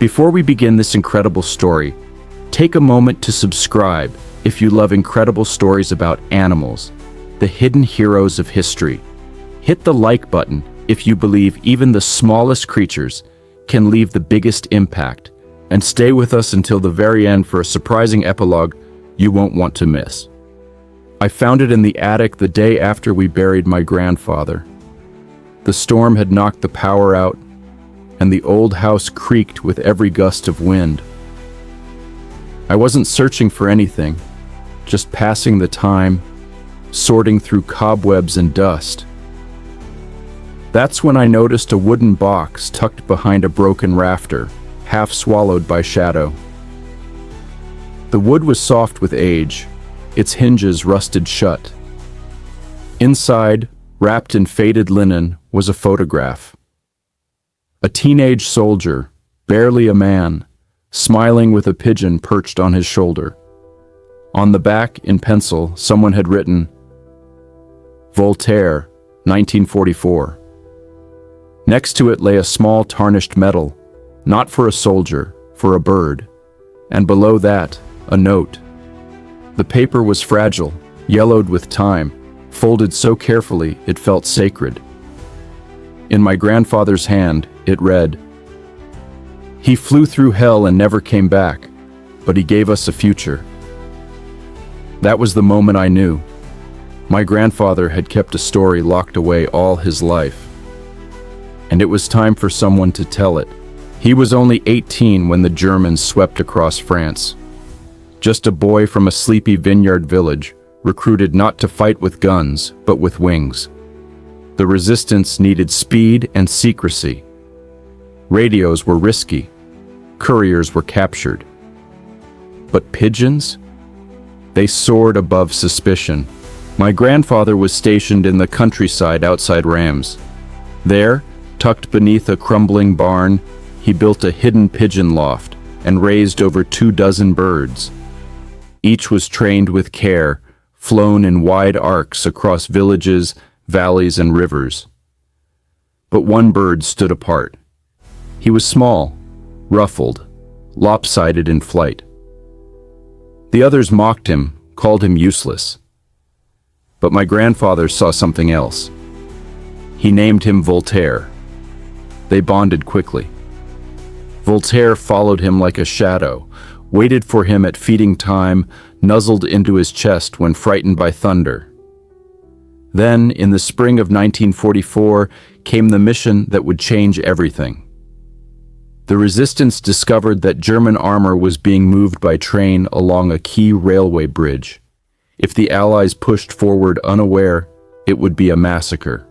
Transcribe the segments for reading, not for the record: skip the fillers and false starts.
Before we begin this incredible story, take a moment to subscribe if you love incredible stories about animals, the hidden heroes of history. Hit the like button if you believe even the smallest creatures can leave the biggest impact, and stay with us until the very end for a surprising epilogue you won't want to miss. I found it in the attic the day after we buried my grandfather. The storm had knocked the power out, and the old house creaked with every gust of wind. I wasn't searching for anything, just passing the time, sorting through cobwebs and dust. That's when I noticed a wooden box tucked behind a broken rafter, half swallowed by shadow. The wood was soft with age, its hinges rusted shut. Inside, wrapped in faded linen, was a photograph. A teenage soldier, barely a man, smiling with a pigeon perched on his shoulder. On the back, in pencil, someone had written, "Voltaire, 1944. Next to it lay a small tarnished medal, not for a soldier, for a bird, and below that, a note. The paper was fragile, yellowed with time, folded so carefully it felt sacred. In my grandfather's hand, it read, "He flew through hell and never came back, but he gave us a future." That was the moment I knew. My grandfather had kept a story locked away all his life, and it was time for someone to tell it. He was only 18 when the Germans swept across France. Just a boy from a sleepy vineyard village, recruited not to fight with guns, but with wings. The resistance needed speed and secrecy. Radios were risky. Couriers were captured. But pigeons? They soared above suspicion. My grandfather was stationed in the countryside outside Rams. There, tucked beneath a crumbling barn, he built a hidden pigeon loft and raised over 24 birds. Each was trained with care, flown in wide arcs across villages, valleys, and rivers. But one bird stood apart. He was small, ruffled, lopsided in flight. The others mocked him, called him useless. But my grandfather saw something else. He named him Voltaire. They bonded quickly. Voltaire followed him like a shadow, waited for him at feeding time, nuzzled into his chest when frightened by thunder. Then, in the spring of 1944, came the mission that would change everything. The resistance discovered that German armor was being moved by train along a key railway bridge. If the Allies pushed forward unaware, it would be a massacre.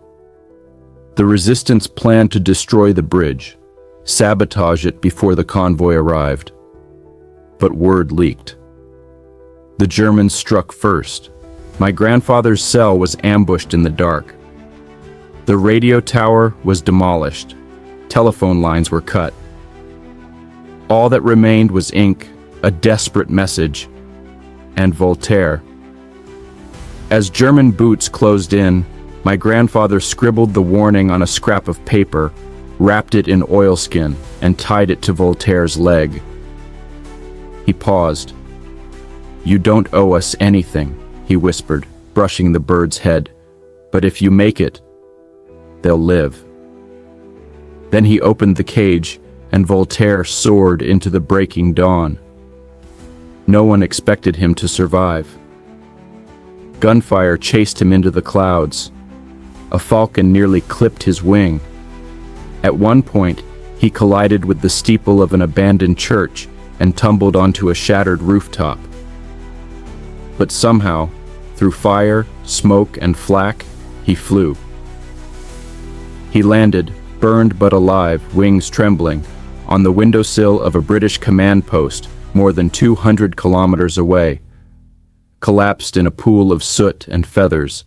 The resistance planned to destroy the bridge, sabotage it before the convoy arrived. But word leaked. The Germans struck first. My grandfather's cell was ambushed in the dark. The radio tower was demolished. Telephone lines were cut. All that remained was ink, a desperate message, and Voltaire. As German boots closed in, my grandfather scribbled the warning on a scrap of paper, wrapped it in oilskin, and tied it to Voltaire's leg. He paused. "You don't owe us anything," he whispered, brushing the bird's head. "But if you make it, they'll live." Then he opened the cage, and Voltaire soared into the breaking dawn. No one expected him to survive. Gunfire chased him into the clouds. A falcon nearly clipped his wing. At one point, he collided with the steeple of an abandoned church and tumbled onto a shattered rooftop. But somehow, through fire, smoke, and flak, he flew. He landed, burned but alive, wings trembling, on the windowsill of a British command post more than 200 kilometers away, collapsed in a pool of soot and feathers.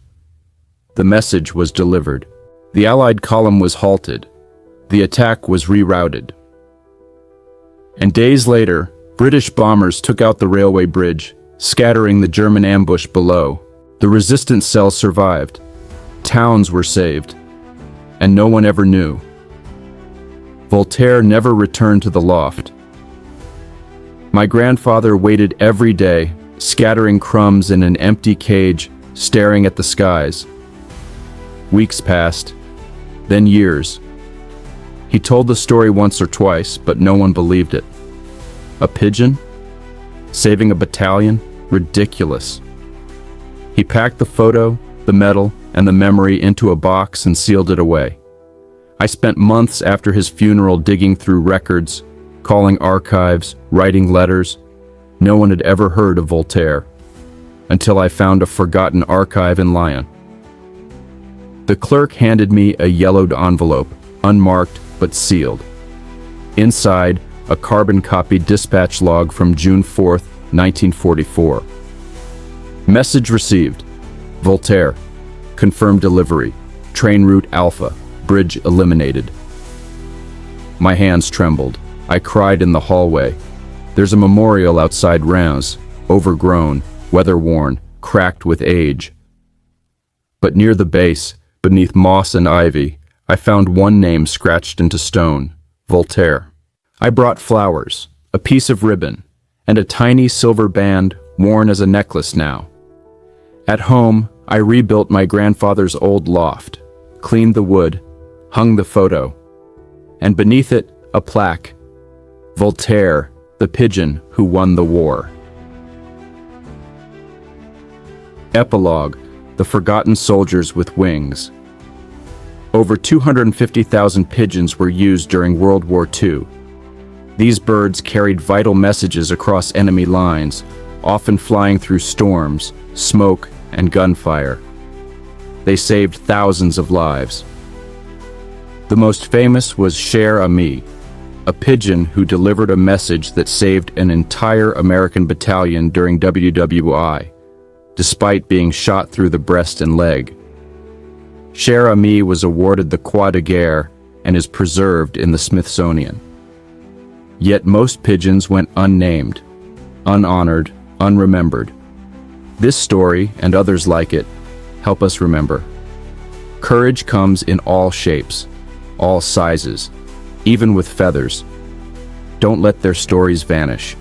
The message was delivered. The Allied column was halted. The attack was rerouted. And days later, British bombers took out the railway bridge, scattering the German ambush below. The resistance cells survived. Towns were saved. And no one ever knew. Voltaire never returned to the loft. My grandfather waited every day, scattering crumbs in an empty cage, staring at the skies. Weeks passed, then years. He told the story once or twice, but no one believed it. A pigeon? Saving a battalion? Ridiculous. He packed the photo, the medal, and the memory into a box and sealed it away. I spent months after his funeral digging through records, calling archives, writing letters. No one had ever heard of Voltaire, until I found a forgotten archive in Lyon. The clerk handed me a yellowed envelope, unmarked but sealed. Inside, a carbon-copied dispatch log from June 4th, 1944. Message received. Voltaire. Confirmed delivery. Train route Alpha. Bridge eliminated. My hands trembled. I cried in the hallway. There's a memorial outside Reims, overgrown, weather-worn, cracked with age. But near the base, beneath moss and ivy, I found one name scratched into stone, Voltaire. I brought flowers, a piece of ribbon, and a tiny silver band worn as a necklace now. At home, I rebuilt my grandfather's old loft, cleaned the wood, hung the photo, and beneath it, a plaque, Voltaire, the pigeon who won the war. Epilogue, The Forgotten Soldiers with Wings. Over 250,000 pigeons were used during World War II. These birds carried vital messages across enemy lines, often flying through storms, smoke, and gunfire. They saved thousands of lives. The most famous was Cher Ami, a pigeon who delivered a message that saved an entire American battalion during WWII, despite being shot through the breast and leg. Cher Ami was awarded the Croix de Guerre and is preserved in the Smithsonian. Yet most pigeons went unnamed, unhonored, unremembered. This story, and others like it, help us remember. Courage comes in all shapes, all sizes, even with feathers. Don't let their stories vanish.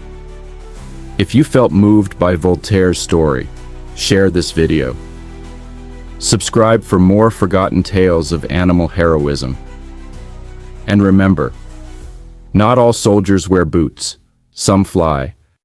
If you felt moved by Voltaire's story, share this video. Subscribe for more forgotten tales of animal heroism. And remember, not all soldiers wear boots. Some fly.